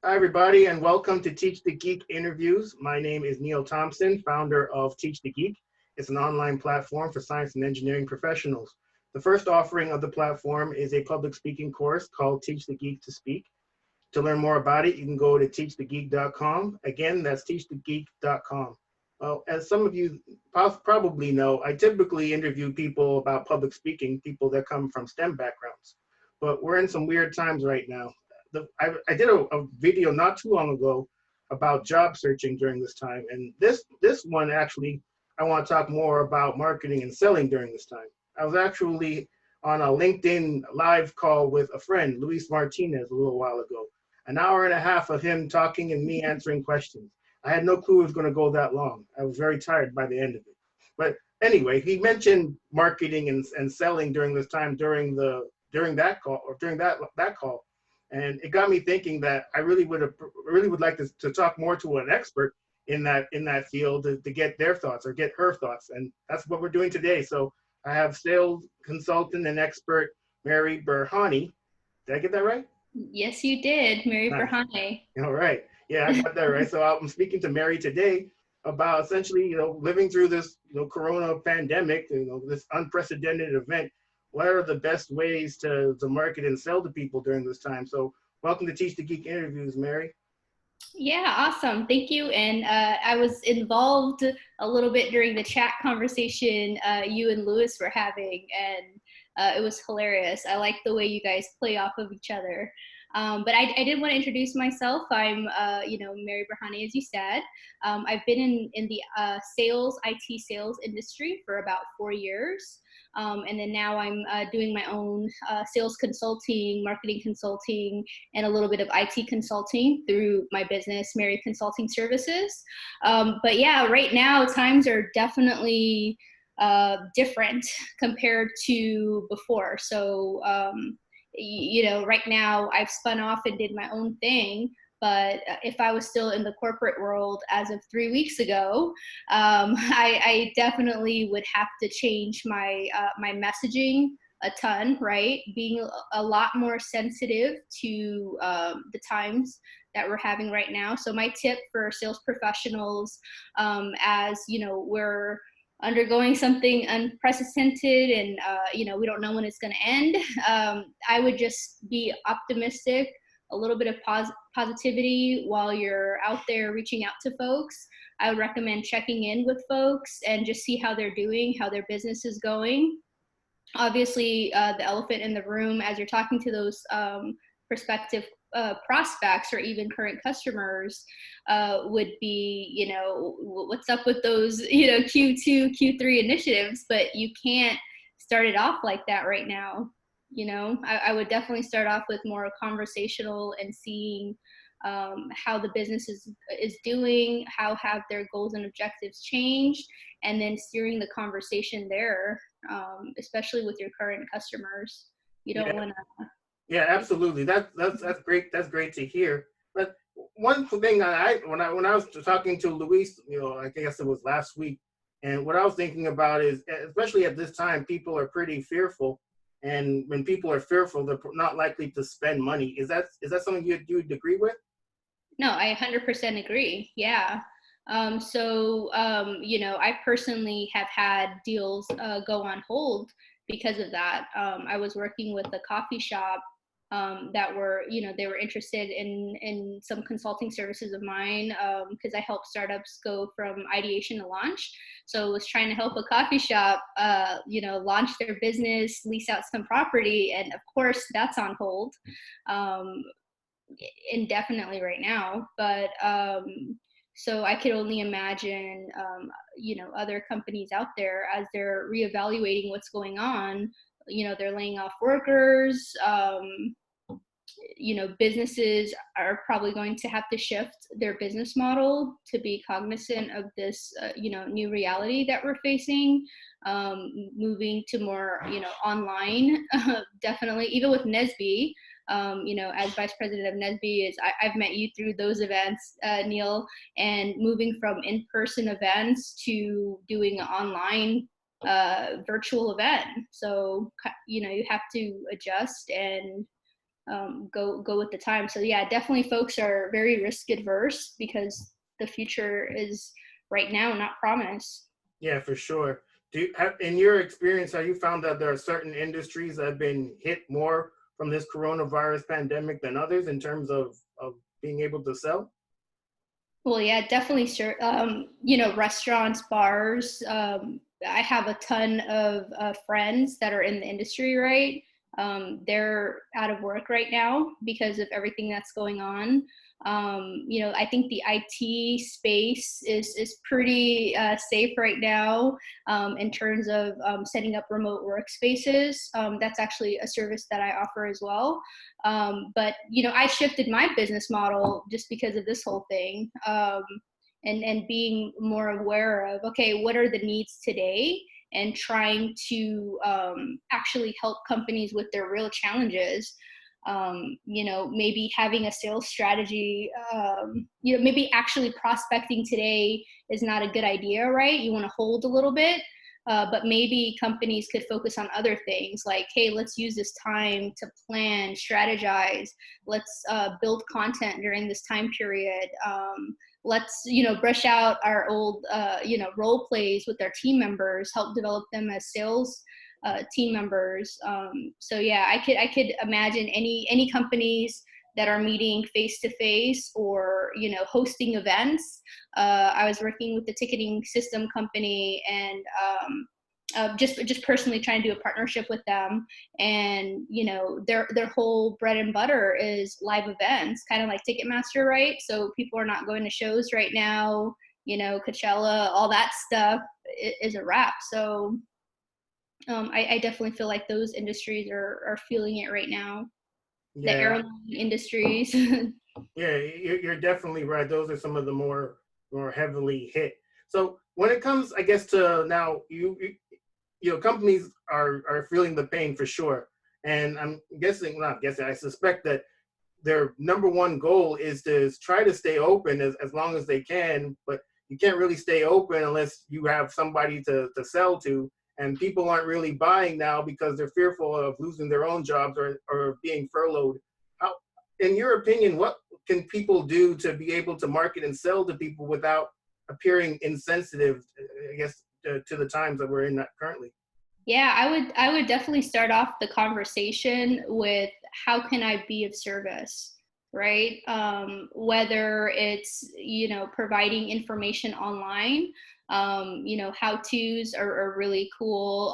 Hi, everybody, and welcome to Teach the Geek interviews. My name is Neil Thompson, founder of Teach the Geek. It's an online platform for science and engineering professionals. The first offering of the platform is a public speaking course called Teach the Geek to Speak. To learn more about it, you can go to teachthegeek.com. Again, that's teachthegeek.com. Well, as some of you probably know, I typically interview people about public speaking, people that come from STEM backgrounds. But we're in some weird times right now. I did a video not too long ago about job searching during this time. And this one actually, I want to talk more about marketing and selling during this time. I was actually on a LinkedIn live call with a friend, Luis Martinez, a little while ago. An hour and a half of him talking and me answering questions. I had no clue it was going to go that long. I was very tired by the end of it. But anyway, he mentioned marketing and selling during this time during that call or during that call. And it got me thinking that I really would like to talk more to an expert in that field to get their thoughts or get her thoughts. And that's what we're doing today. So I have sales consultant and expert Meri Birhane. Did I get that right? Yes, you did, Meri Nice. Birhane. All right. Yeah, I got that right. So I'm speaking to Meri today about essentially, living through this, corona pandemic, this unprecedented event. What are the best ways to market and sell to people during this time? So welcome to Teach the Geek interviews, Meri. Yeah, awesome. Thank you. And I was involved a little bit during the chat conversation you and Lewis were having, and it was hilarious. I like the way you guys play off of each other. But I did want to introduce myself. I'm, Meri Birhane, as you said. I've been in the IT sales industry for about 4 years. And then now I'm doing my own sales consulting, marketing consulting, and a little bit of IT consulting through my business, Meri Consulting Services. But yeah, right now times are definitely different compared to before. So, right now I've spun off and did my own thing. But if I was still in the corporate world as of 3 weeks ago, I definitely would have to change my messaging a ton, right? Being a lot more sensitive to the times that we're having right now. So my tip for sales professionals, as we're undergoing something unprecedented and we don't know when it's going to end, I would just be optimistic, a little bit of positivity while you're out there reaching out to folks. I would recommend checking in with folks and just see how they're doing, how their business is going. Obviously, the elephant in the room as you're talking to those prospective prospects or even current customers would be, what's up with those, Q2, Q3 initiatives, but you can't start it off like that right now. I would definitely start off with more conversational and seeing how the business is doing, how have their goals and objectives changed, and then steering the conversation there, especially with your current customers. You don't Yeah, want to. yeah, absolutely. That's great. That's great to hear. But one thing when I was talking to Luis, I guess it was last week, and what I was thinking about is, especially at this time, people are pretty fearful, and when people are fearful, they're not likely to spend money. Is that something you'd agree with? No, I 100% agree. Yeah. I personally have had deals go on hold because of that. I was working with a coffee shop that were, they were interested in some consulting services of mine because I help startups go from ideation to launch. So I was trying to help a coffee shop, launch their business, lease out some property, and of course that's on hold. Um, Indefinitely right now. But so I could only imagine, other companies out there as they're reevaluating what's going on. They're laying off workers. Businesses are probably going to have to shift their business model to be cognizant of this, new reality that we're facing. Moving to more, online, definitely. Even with Nesby, as vice president of Nesby, I've met you through those events, Neil, and moving from in-person events to doing an online virtual event. So, you have to adjust and go with the time. So yeah, definitely folks are very risk adverse because the future is right now, not promised. Yeah, for sure. Do you have, in your experience, have you found that there are certain industries that have been hit more from this coronavirus pandemic than others in terms of being able to sell? Well, yeah, definitely. Sure. Restaurants, bars. I have a ton of friends that are in the industry, right? They're out of work right now because of everything that's going on. I think the IT space is pretty safe right now in terms of setting up remote workspaces. That's actually a service that I offer as well. But I shifted my business model just because of this whole thing, and being more aware of, okay, what are the needs today, and trying to actually help companies with their real challenges. Maybe having a sales strategy, maybe actually prospecting today is not a good idea, right? You want to hold a little bit. But maybe companies could focus on other things like, hey, let's use this time to plan, strategize. Let's build content during this time period. Let's, brush out our old, role plays with our team members, help develop them as sales team members. So yeah, I could imagine any companies that are meeting face to face, or hosting events. I was working with the ticketing system company, and just personally trying to do a partnership with them. And their whole bread and butter is live events, kind of like Ticketmaster, right? So people are not going to shows right now. Coachella, all that stuff is a wrap. So I definitely feel like those industries are feeling it right now. The Yeah, airline industries. yeah, you're definitely right. Those are some of the more heavily hit. So when it comes, I guess, to now, companies are feeling the pain for sure, and I'm guessing, not guessing, I suspect that their number one goal is to try to stay open as long as they can, but you can't really stay open unless you have somebody to sell to. And people aren't really buying now because they're fearful of losing their own jobs or being furloughed. How, in your opinion, what can people do to be able to market and sell to people without appearing insensitive, I guess, to the times that we're in currently? Yeah, I would definitely start off the conversation with, how can I be of service, right? Whether it's providing information online. How tos are really cool.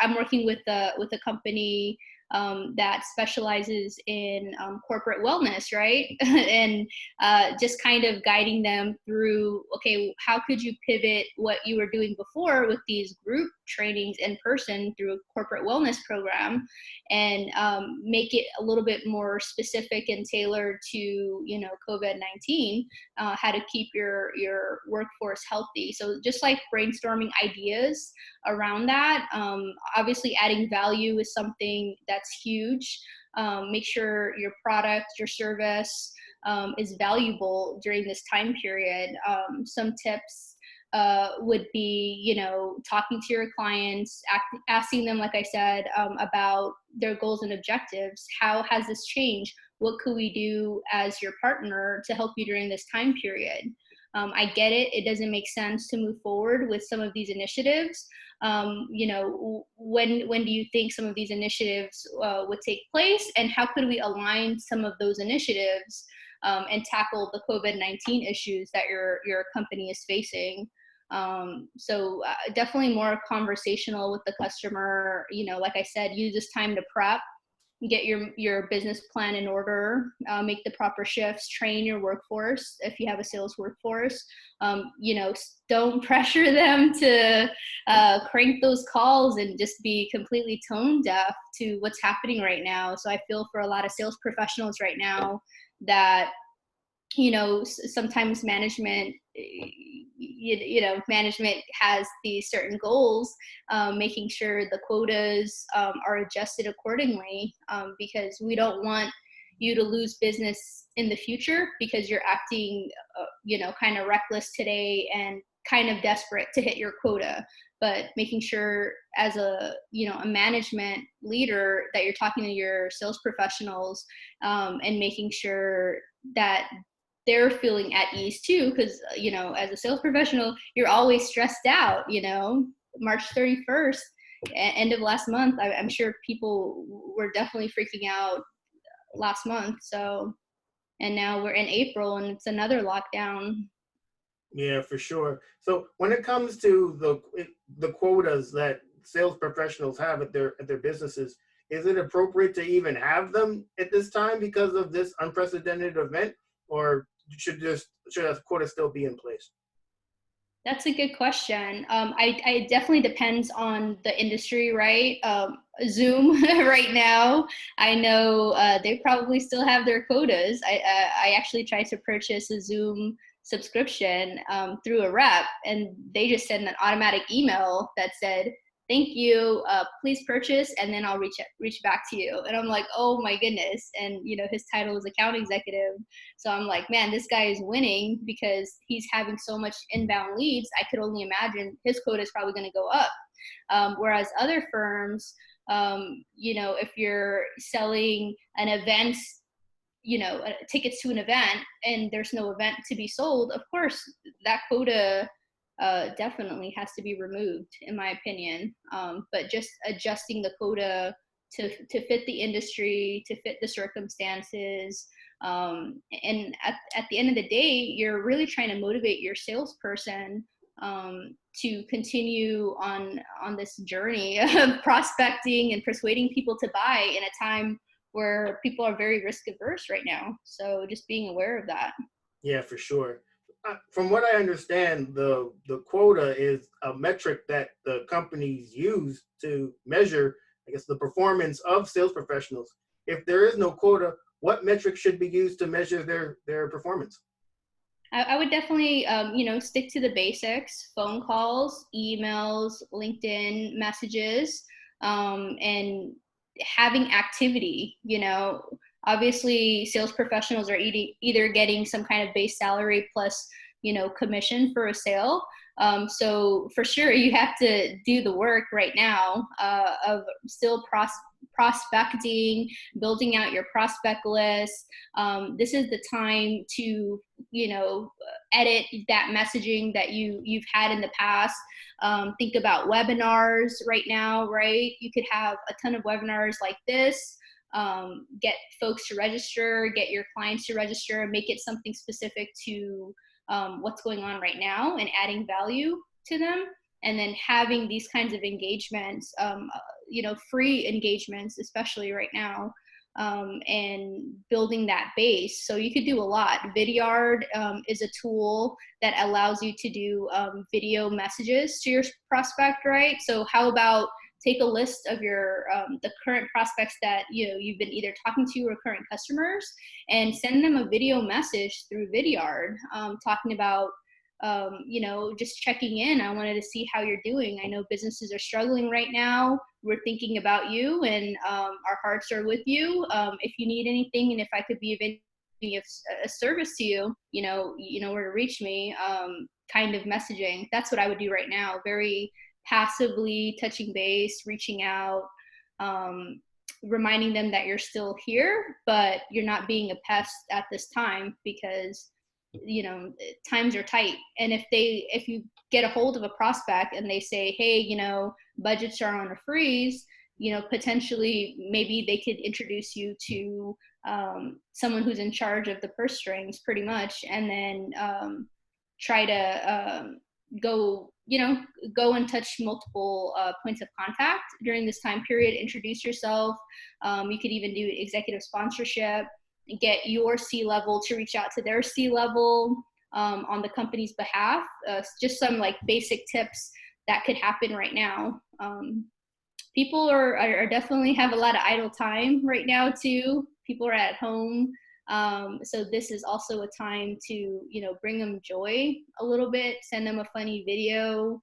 I'm working with a company that specializes in corporate wellness, right? And just kind of guiding them through, okay, how could you pivot what you were doing before with these group trainings in person through a corporate wellness program, and make it a little bit more specific and tailored to COVID-19, how to keep your workforce healthy. So just like brainstorming ideas around that. Obviously, adding value is something that's huge. Make sure your product, your service is valuable during this time period. Some tips would be, talking to your clients, asking them, like I said, about their goals and objectives. How has this changed? What could we do as your partner to help you during this time period? I get it. It doesn't make sense to move forward with some of these initiatives. When do you think some of these initiatives would take place, and how could we align some of those initiatives and tackle the COVID-19 issues that your company is facing? So definitely more conversational with the customer. Like I said, use this time to prep, get your business plan in order, make the proper shifts, train your workforce if you have a sales workforce. Don't pressure them to crank those calls and just be completely tone deaf to what's happening right now. So I feel for a lot of sales professionals right now that sometimes management management has these certain goals, making sure the quotas are adjusted accordingly, because we don't want you to lose business in the future because you're acting kind of reckless today and kind of desperate to hit your quota, but making sure as a, a management leader that you're talking to your sales professionals, and making sure that they're feeling at ease too, because as a sales professional, you're always stressed out. March 31st, end of last month, I'm sure people were definitely freaking out last month. So, and now we're in April and it's another lockdown. Yeah, for sure. So when it comes to the quotas that sales professionals have at their businesses, is it appropriate to even have them at this time because of this unprecedented event, or should a quota still be in place? That's a good question. I definitely depends on the industry, right? Zoom right now, I know they probably still have their quotas. I actually tried to purchase a Zoom subscription through a rep, and they just sent an automatic email that said, "Thank you, please purchase, and then I'll reach back to you." And I'm like, "Oh my goodness!" And his title is account executive. So I'm like, man, this guy is winning because he's having so much inbound leads. I could only imagine his quota is probably going to go up. Whereas other firms, if you're selling an event, tickets to an event and there's no event to be sold, of course, that quota definitely has to be removed, in my opinion. But just adjusting the quota to fit the industry, to fit the circumstances. And at the end of the day, you're really trying to motivate your salesperson to continue on this journey of prospecting and persuading people to buy in a time where people are very risk averse right now. So just being aware of that. Yeah, for sure. From what I understand, the quota is a metric that the companies use to measure, I guess, the performance of sales professionals. If there is no quota, what metric should be used to measure their performance? I would definitely, stick to the basics: phone calls, emails, LinkedIn messages, and having activity. Obviously, sales professionals are either getting some kind of base salary plus, commission for a sale. So for sure, you have to do the work right now of still prospecting, building out your prospect list. This is the time to edit that messaging that you've had in the past. Think about webinars right now, right? You could have a ton of webinars like this. Get folks to register, get your clients to register, make it something specific to what's going on right now and adding value to them. And then having these kinds of engagements, free engagements, especially right now, and building that base. So you could do a lot. Vidyard is a tool that allows you to do video messages to your prospect, right? So how about take a list of your the current prospects that you've been either talking to or current customers, and send them a video message through Vidyard, talking about just checking in. I wanted to see how you're doing. I know businesses are struggling right now. We're thinking about you, and our hearts are with you. If you need anything, and if I could be of any a service to you, you know where to reach me. Kind of messaging. That's what I would do right now. Very passively touching base, reaching out, reminding them that you're still here, but you're not being a pest at this time because times are tight. And if you get a hold of a prospect and they say, hey, budgets are on a freeze, potentially maybe they could introduce you to someone who's in charge of the purse strings, pretty much, and then try to go and touch multiple points of contact during this time period. Introduce yourself. You could even do executive sponsorship, get your C-level to reach out to their C-level on the company's behalf. Just some like basic tips that could happen right now. People are definitely have a lot of idle time right now too. People are at home. So this is also a time to, bring them joy a little bit, send them a funny video,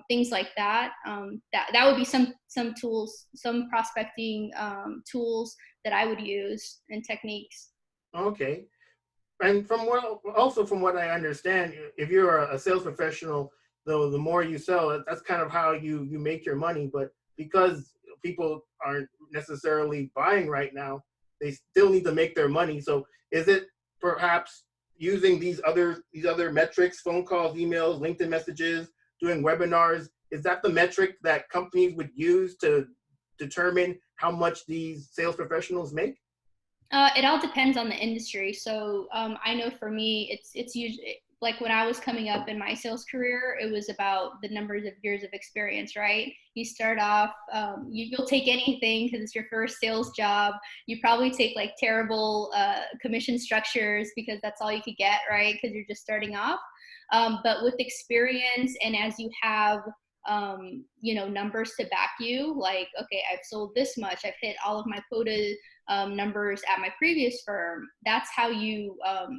things like that. That would be some tools, some prospecting tools that I would use and techniques. Okay. And from what I understand, if you're a sales professional, the more you sell, that's kind of how you make your money. But because people aren't necessarily buying right now, they still need to make their money. So is it perhaps using these other metrics, phone calls, emails, LinkedIn messages, doing webinars? Is that the metric that companies would use to determine how much these sales professionals make? It all depends on the industry. So I know for me, it's usually like when I was coming up in my sales career, it was about the numbers of years of experience, right? You start off, you'll take anything because it's your first sales job. You probably take like terrible commission structures because that's all you could get, right? Because you're just starting off. But with experience and as you have numbers to back you, like, okay, I've sold this much, I've hit all of my quota numbers at my previous firm. That's how you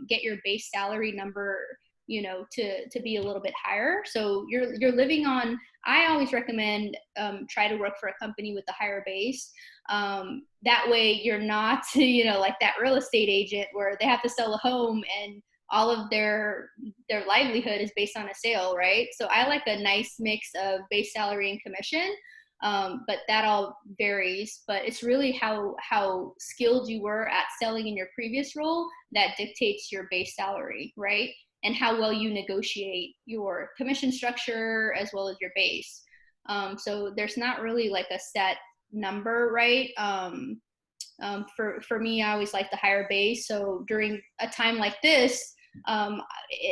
get your base salary number, to be a little bit higher. So you're living on. I always recommend try to work for a company with a higher base. That way you're not, like that real estate agent where they have to sell a home and all of their livelihood is based on a sale, right? So I like a nice mix of base salary and commission. But that all varies. But it's really how skilled you were at selling in your previous role that dictates your base salary, right? And how well you negotiate your commission structure as well as your base. So there's not really like a set number, right? For me, I always like the higher base. So during a time like this,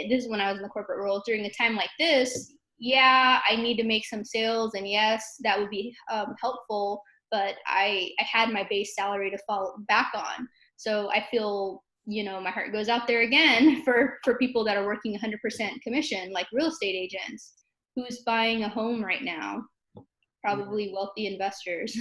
this is when I was in the corporate role. During a time like this, yeah, I need to make some sales, and yes, that would be helpful. But I had my base salary to fall back on, so I feel my heart goes out there again for people that are working 100% commission, like real estate agents. Who's buying a home right now? Probably wealthy investors.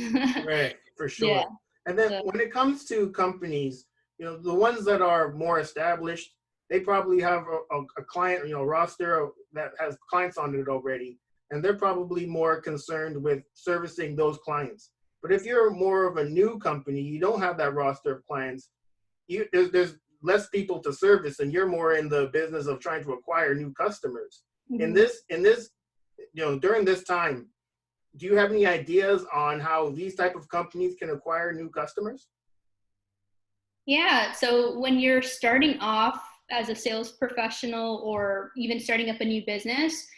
Right, for Yeah. sure. And then So, when it comes to companies, the ones that are more established, they probably have a client, roster that has clients on it already, and they're probably more concerned with servicing those clients. But if you're more of a new company, you don't have that roster of clients. There's less people to service, and you're more in the business of trying to acquire new customers. In mhm. this, during this time, do you have any ideas on how these type of companies can acquire new customers? Yeah. So when you're starting off as a sales professional or even starting up a new business,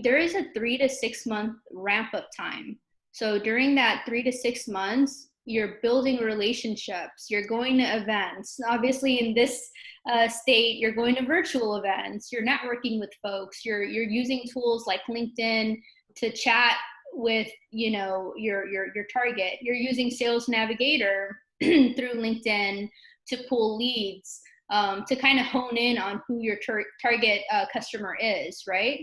there is a 3 to 6 month ramp up time. So during that 3 to 6 months, you're building relationships. You're going to events. Obviously, in this state, you're going to virtual events. You're networking with folks. You're using tools like LinkedIn to chat with your target. You're using Sales Navigator through LinkedIn to pull leads, to kind of hone in on who your target customer is, right?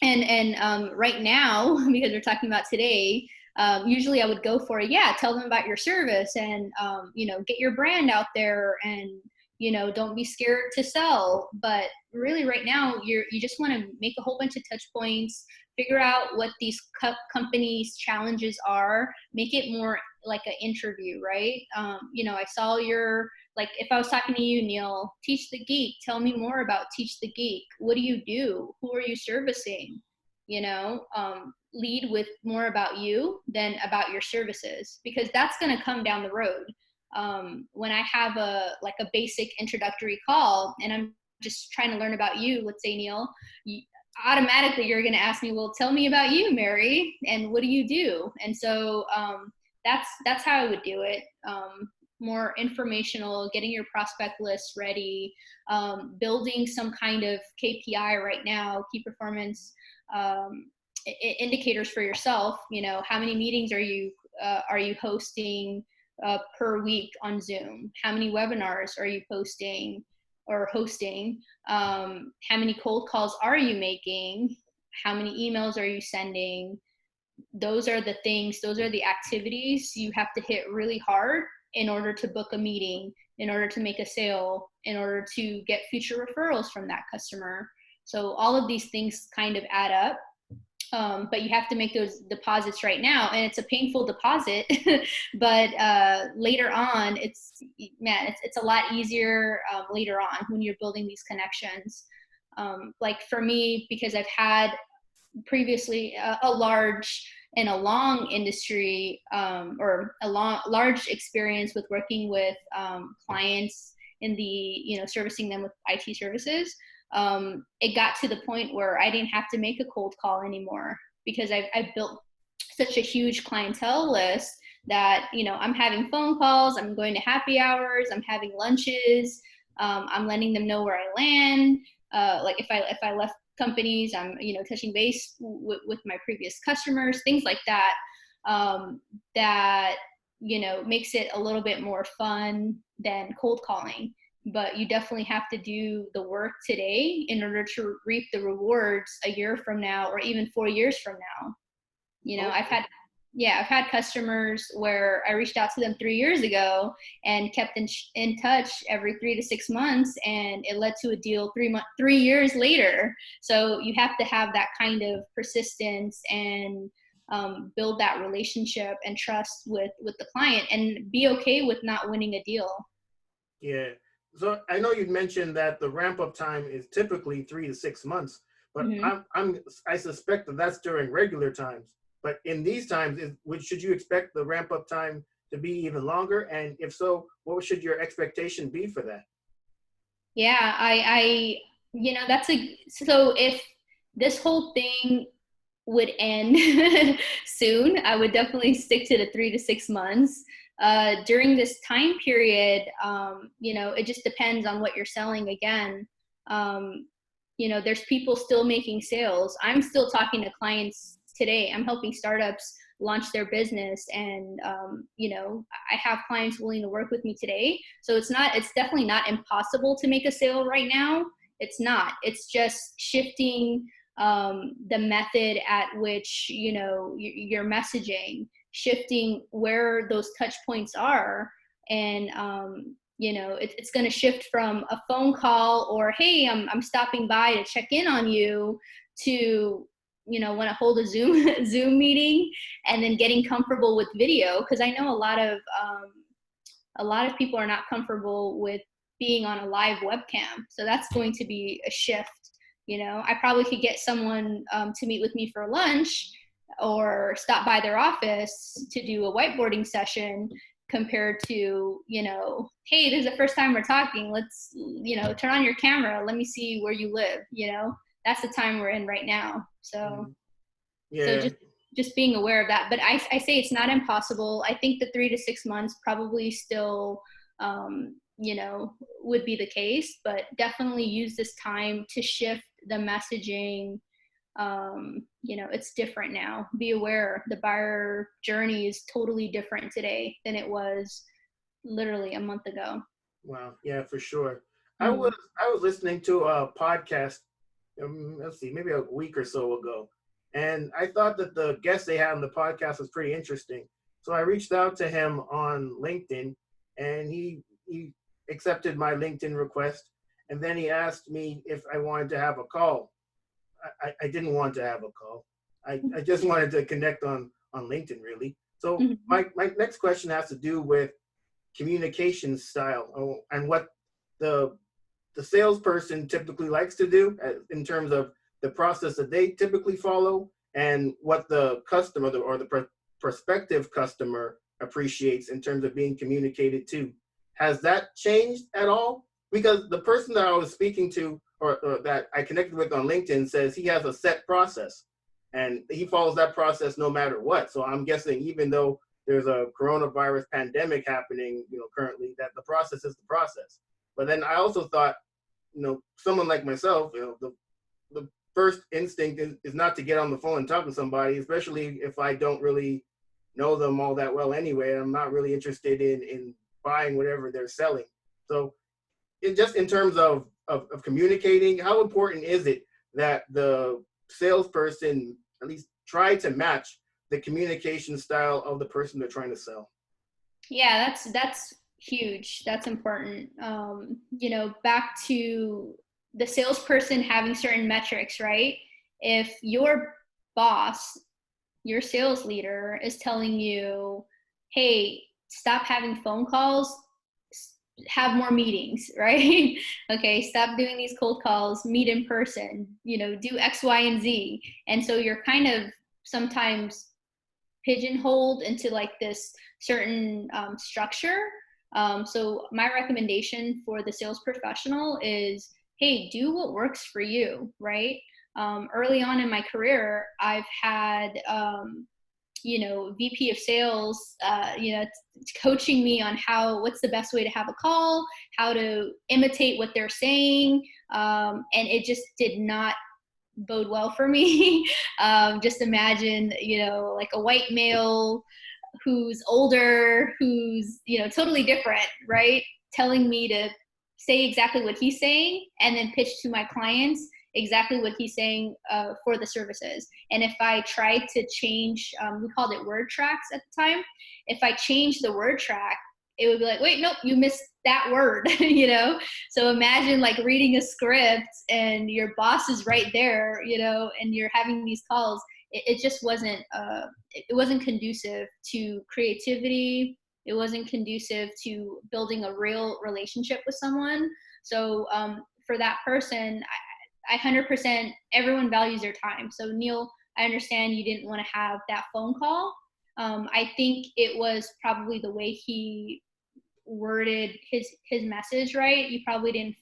And right now, because we're talking about today, usually I would go for tell them about your service and get your brand out there and don't be scared to sell. But really, right now, you just want to make a whole bunch of touch points, figure out what these companies' challenges are, make it more like an interview, right? I saw like if I was talking to you, Neil, Teach the Geek, tell me more about Teach the Geek. What do you do? Who are you servicing? Lead with more about you than about your services, because that's going to come down the road. When I have a basic introductory call and I'm just trying to learn about you, let's say, Neil, automatically you're going to ask me, well, tell me about you, Meri, and what do you do? And so that's how I would do it. More informational, getting your prospect list ready, building some kind of KPI right now, key performance indicators for yourself. How many meetings are you hosting per week on Zoom? How many webinars are you posting or hosting? How many cold calls are you making? How many emails are you sending? Those are the things, those are the activities you have to hit really hard in order to book a meeting, in order to make a sale, in order to get future referrals from that customer. So all of these things kind of add up. but you have to make those deposits right now, and it's a painful deposit. But later on, it's a lot easier later on when you're building these connections. Like for me, because I've had previously a large and a long industry, or a large experience with working with clients in the, servicing them with IT services. It got to the point where I didn't have to make a cold call anymore, because I've built such a huge clientele list that, I'm having phone calls, I'm going to happy hours, I'm having lunches, I'm letting them know where I land. Like if I left companies, I'm, touching base with my previous customers, things like that, that, makes it a little bit more fun than cold calling. But you definitely have to do the work today in order to reap the rewards a year from now, or even 4 years from now. Okay. I've had customers where I reached out to them 3 years ago and kept in touch every 3 to 6 months, and it led to a deal 3 years later. So you have to have that kind of persistence and build that relationship and trust with the client, and be okay with not winning a deal. Yeah. So I know you'd mentioned that the ramp up time is typically 3 to 6 months, but I suspect that that's during regular times. But in these times, should you expect the ramp up time to be even longer? And if so, what should your expectation be for that? Yeah, so if this whole thing would end soon, I would definitely stick to the 3 to 6 months. During this time period, it just depends on what you're selling again. There's people still making sales. I'm still talking to clients today. I'm helping startups launch their business, and I have clients willing to work with me today. So it's definitely not impossible to make a sale right now. It's not. It's just shifting the method at which you're messaging, shifting where those touch points are, and it's going to shift from a phone call or, hey, I'm stopping by to check in on you, to want to hold a Zoom meeting, and then getting comfortable with video, because I know a lot of people are not comfortable with being on a live webcam. So that's going to be a shift. I probably could get someone to meet with me for lunch, or stop by their office to do a whiteboarding session, compared to, hey, this is the first time we're talking. Let's, turn on your camera. Let me see where you live. That's the time we're in right now. So, yeah. So just being aware of that. But I say it's not impossible. I think the 3 to 6 months probably still, would be the case, but definitely use this time to shift the messaging. It's different now. Be aware the buyer journey is totally different today than it was literally a month ago. Wow. Yeah, for sure. I was listening to a podcast, let's see, maybe a week or so ago, and I thought that the guest they had on the podcast was pretty interesting. So I reached out to him on LinkedIn, and he accepted my LinkedIn request, and then he asked me if I wanted to have a call. I didn't want to have a call. I just wanted to connect on LinkedIn, really. So my next question has to do with communication style, and what the salesperson typically likes to do in terms of the process that they typically follow, and what the customer or the prospective customer appreciates in terms of being communicated to. Has that changed at all? Because the person that I was speaking to, or that I connected with on LinkedIn, says he has a set process, and he follows that process no matter what. So I'm guessing, even though there's a coronavirus pandemic happening, currently, that the process is the process. But then I also thought, someone like myself, the first instinct is not to get on the phone and talk to somebody, especially if I don't really know them all that well anyway. I'm not really interested in buying whatever they're selling. So just in terms of communicating, how important is it that the salesperson at least try to match the communication style of the person they're trying to sell? Yeah, that's huge. That's important. Back to the salesperson having certain metrics, right? If your boss, your sales leader, is telling you, hey, stop having phone calls, have more meetings, right? Okay, stop doing these cold calls, meet in person, do X, Y, and Z. And so you're kind of sometimes pigeonholed into like this certain structure. So my recommendation for the sales professional is, hey, do what works for you, right? Early on in my career, I've had VP of sales, coaching me on what's the best way to have a call, how to imitate what they're saying. And it just did not bode well for me. Just imagine, like a white male who's older, who's, totally different, right? Telling me to say exactly what he's saying and then pitch to my clients exactly what he's saying for the services. And if I tried to change, we called it word tracks at the time. If I changed the word track, it would be like, wait, nope, you missed that word, So imagine like reading a script and your boss is right there, and you're having these calls. It just wasn't, it wasn't conducive to creativity. It wasn't conducive to building a real relationship with someone. So for that person, I 100%, everyone values their time. So Neil, I understand you didn't want to have that phone call. I think it was probably the way he worded his message, right? You probably didn't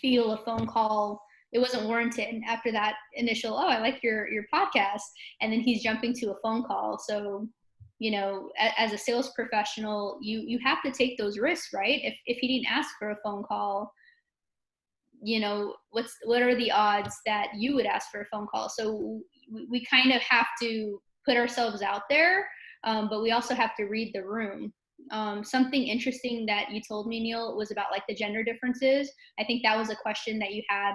feel a phone call. It wasn't warranted after that initial, oh, I like your podcast. And then he's jumping to a phone call. So, as a sales professional, you have to take those risks, right? If he didn't ask for a phone call, what are the odds that you would ask for a phone call? So we kind of have to put ourselves out there, but we also have to read the room. Something interesting that you told me, Neil, was about like the gender differences. I think that was a question that you had.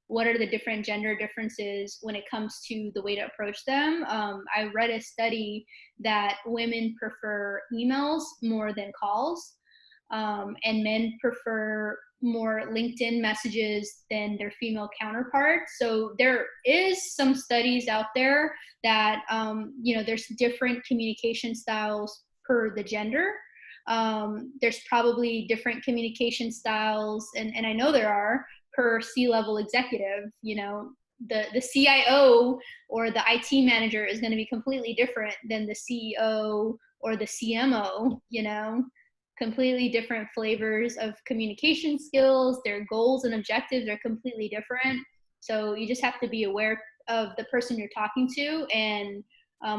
What are the different gender differences when it comes to the way to approach them? I read a study that women prefer emails more than calls, and men prefer more LinkedIn messages than their female counterparts. So there is some studies out there that, there's different communication styles per the gender. There's probably different communication styles, and I know there are, per C-level executive. The CIO or the IT manager is going to be completely different than the CEO or the CMO, completely different flavors of communication skills. Their goals and objectives are completely different. So you just have to be aware of the person you're talking to and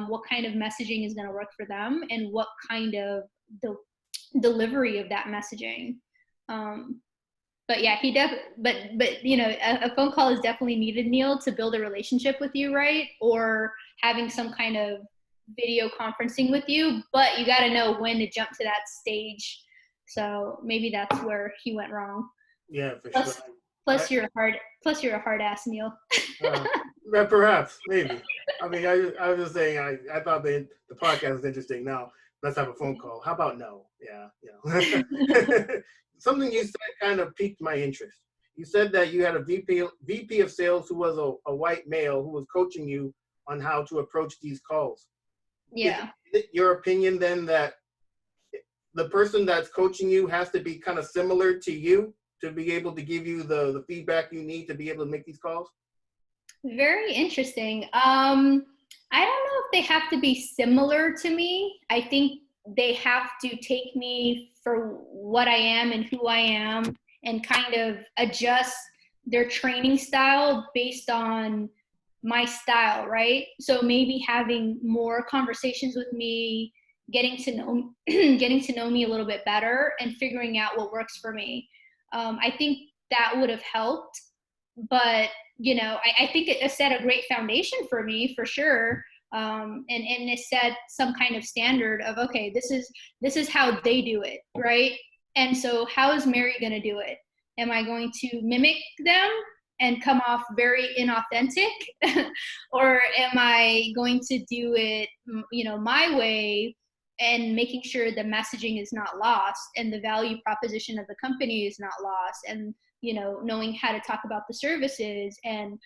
what kind of messaging is going to work for them and what kind of delivery of that messaging. But yeah, but a phone call is definitely needed, Neil, to build a relationship with you, right? Or having some kind of video conferencing with you, but you got to know when to jump to that stage. So maybe that's where he went wrong. Yeah, for sure. Plus you're a hard ass, Neil. Perhaps, maybe. I mean, I was just saying, I thought the podcast was interesting. Now let's have a phone call. How about no? Yeah. Something you said kind of piqued my interest. You said that you had a VP of sales who was a white male who was coaching you on how to approach these calls. Yeah. Is it your opinion then that the person that's coaching you has to be kind of similar to you to be able to give you the feedback you need to be able to make these calls? Very interesting. I don't know if they have to be similar to me. I think they have to take me for what I am and who I am and kind of adjust their training style based on my style, right? So maybe having more conversations with me, getting to know me a little bit better and figuring out what works for me. I think that would have helped, but I think it set a great foundation for me for sure. And it set some kind of standard of, okay, this is how they do it, right? And so how is Meri going to do it? Am I going to mimic them and come off very inauthentic? Or am I going to do it, my way and making sure the messaging is not lost and the value proposition of the company is not lost, and knowing how to talk about the services and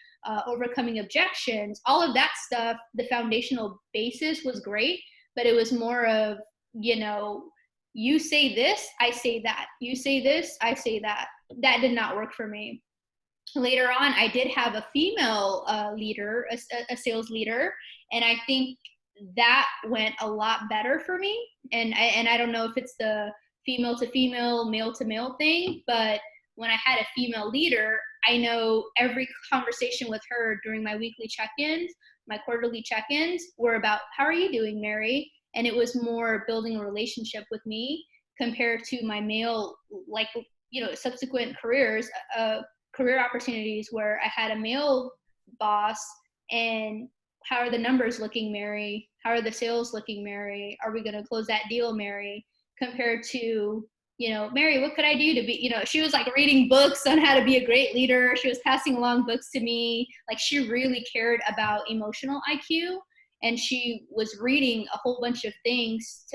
overcoming objections, all of that stuff. The foundational basis was great, but it was more of, you say this, I say that, you say this, I say that. That did not work for me. Later on, I did have a female leader, a sales leader, and I think that went a lot better for me. And I don't know if it's the female to female, male to male thing, but when I had a female leader, I know every conversation with her during my weekly check-ins, my quarterly check-ins, were about, how are you doing, Mary? And it was more building a relationship with me compared to my male, like, subsequent career opportunities where I had a male boss, and how are the numbers looking, Mary? How are the sales looking, Mary? Are we going to close that deal, Mary? Compared to, Mary, what could I do to be, she was like reading books on how to be a great leader. She was passing along books to me. Like, she really cared about emotional IQ, and she was reading a whole bunch of things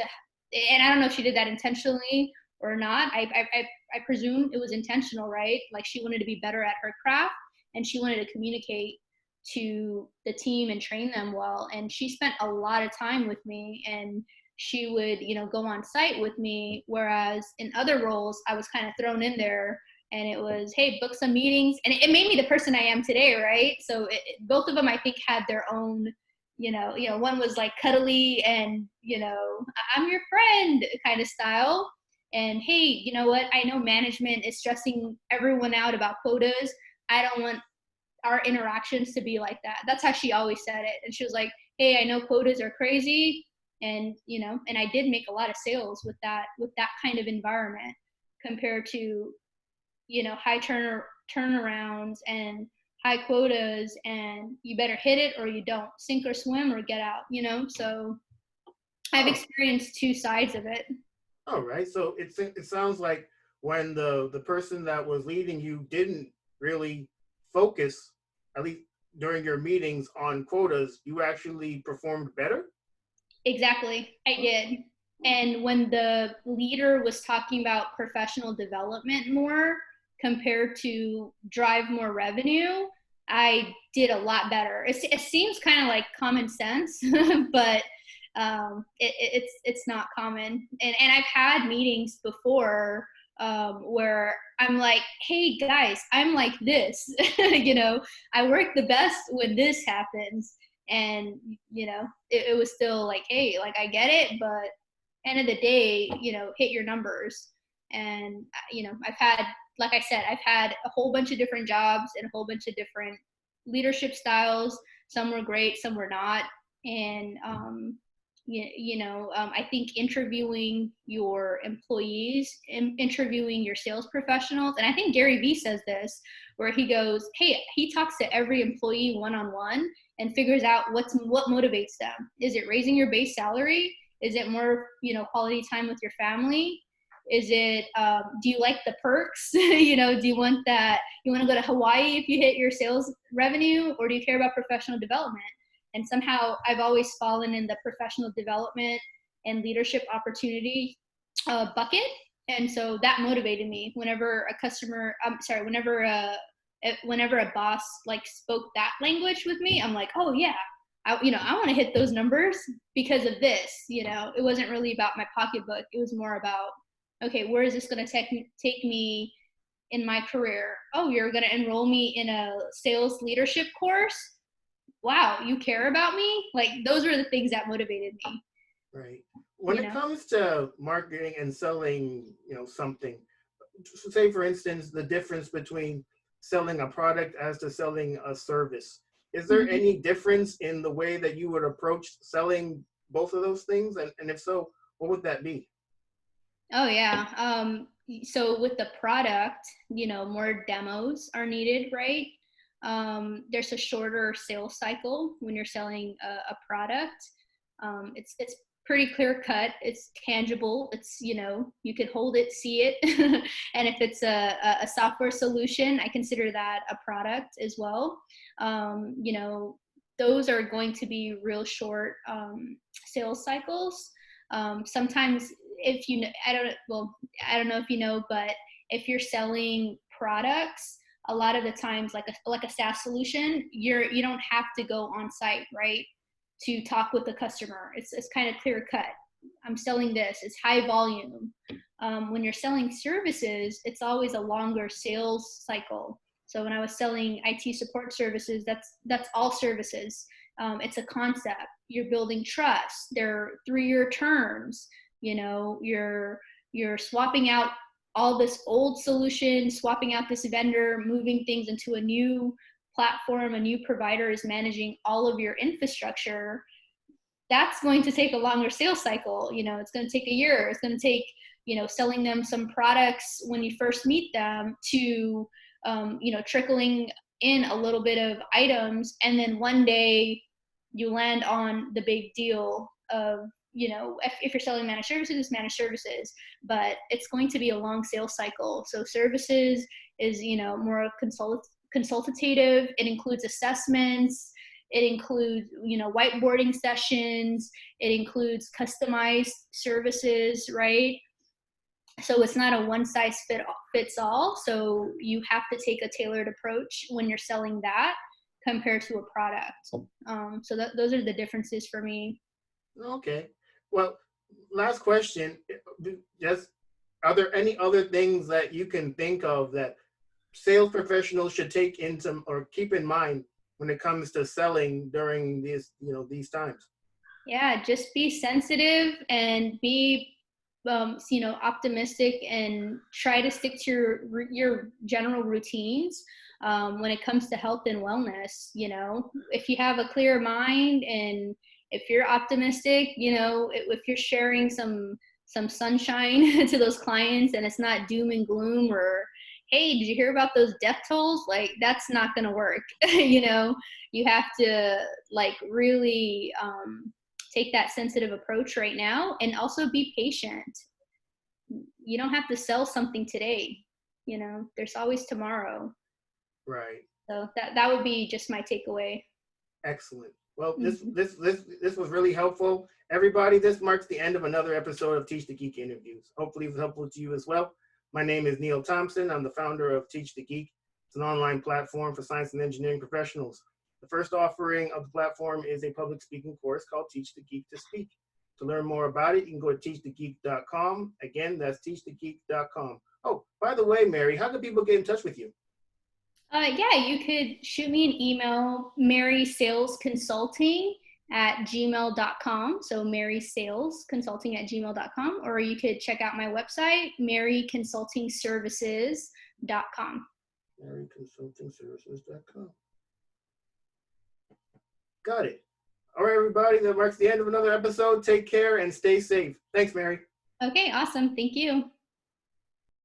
and I don't know if she did that intentionally or not. I presume it was intentional, right? Like, she wanted to be better at her craft, and she wanted to communicate to the team and train them well. And she spent a lot of time with me, and she would, go on site with me. Whereas in other roles, I was kind of thrown in there, and it was, hey, book some meetings. And it made me the person I am today, right? So both of them, I think, had their own, one was like cuddly and, I'm your friend kind of style. And hey, you know what? I know management is stressing everyone out about quotas. I don't want our interactions to be like that. That's how she always said it. And she was like, hey, I know quotas are crazy. And, and I did make a lot of sales with that kind of environment, compared to, high turnarounds and high quotas, and you better hit it or you don't, sink or swim or get out, So I've experienced two sides of it. All right. So it sounds like when the person that was leading you didn't really focus, at least during your meetings, on quotas, you actually performed better? Exactly. I did. And when the leader was talking about professional development more compared to drive more revenue, I did a lot better. It seems kind of like common sense, but it's not common. And I've had meetings before where I'm like, hey guys, I'm like this. I work the best when this happens. And it was still like, hey, like, I get it, but end of the day, hit your numbers. And I've had, like I said, I've had a whole bunch of different jobs and a whole bunch of different leadership styles. Some were great, some were not. And I think interviewing your employees, interviewing your sales professionals, and I think Gary Vee says this, where he goes, hey, he talks to every employee one-on-one and figures out what motivates them. Is it raising your base salary? Is it more, quality time with your family? Is it, do you like the perks? Do you want that? You want to go to Hawaii if you hit your sales revenue, or do you care about professional development? And somehow I've always fallen in the professional development and leadership opportunity bucket. And so that motivated me whenever whenever a boss like spoke that language with me. I'm like, oh yeah, I want to hit those numbers because of this. It wasn't really about my pocketbook. It was more about, okay, where is this going to take me in my career? Oh, you're going to enroll me in a sales leadership course? Wow, you care about me? Like, those were the things that motivated me. Right. When it comes to marketing and selling, something, say for instance, the difference between selling a product as to selling a service, is there any difference in the way that you would approach selling both of those things? And if so, what would that be? Oh yeah. So with the product, more demos are needed, right? There's a shorter sales cycle when you're selling a product. It's pretty clear cut. It's tangible. It's, you could hold it, see it. And if it's a software solution, I consider that a product as well. Those are going to be real short sales cycles. Sometimes if you know, I don't know if you know, but if you're selling products, a lot of the times, like a SaaS solution, you don't have to go on site, right, to talk with the customer. It's kind of clear cut. I'm selling this. It's high volume. When you're selling services, it's always a longer sales cycle. So when I was selling IT support services, that's all services. It's a concept. You're building trust. They're 3-year terms. You know, you're swapping out all this old solution, swapping out this vendor, moving things into a new platform. A new provider is managing all of your infrastructure. That's going to take a longer sales cycle. You know, it's going to take a year. It's going to take, you know, selling them some products when you first meet them to, you know, trickling in a little bit of items. And then one day you land on the big deal of, you know, if you're selling managed services, it's managed services, but it's going to be a long sales cycle. So services is, you know, more consultative. It includes assessments. It includes, you know, whiteboarding sessions. It includes customized services, right? So it's not a one size fits all. So you have to take a tailored approach when you're selling that compared to a product. So those are the differences for me. Okay. Well, last question. Just, are there any other things that you can think of that sales professionals should take into or keep in mind when it comes to selling during these, you know, these times? Yeah, just be sensitive and be, you know, optimistic, and try to stick to your general routines when it comes to health and wellness. You know, if you have a clear mind and if you're optimistic, you know, if you're sharing some sunshine to those clients, and it's not doom and gloom or, hey, did you hear about those death tolls? Like, that's not going to work. You know, you have to like really take that sensitive approach right now, and also be patient. You don't have to sell something today. You know, there's always tomorrow. Right. So that would be just my takeaway. Excellent. Well, Mm-hmm. this was really helpful. Everybody, this marks the end of another episode of Teach the Geek interviews. Hopefully it was helpful to you as well. My name is Neil Thompson. I'm the founder of Teach the Geek. It's an online platform for science and engineering professionals. The first offering of the platform is a public speaking course called Teach the Geek to Speak. To learn more about it, you can go to teachthegeek.com. Again, that's teachthegeek.com. Oh, by the way, Meri, how can people get in touch with you? Yeah, you could shoot me an email, marysalesconsulting@gmail.com. So marysalesconsulting@gmail.com, or you could check out my website, maryconsultingservices.com. maryconsultingservices.com. Got it. All right, everybody, that marks the end of another episode. Take care and stay safe. Thanks, Meri. Okay, awesome. Thank you.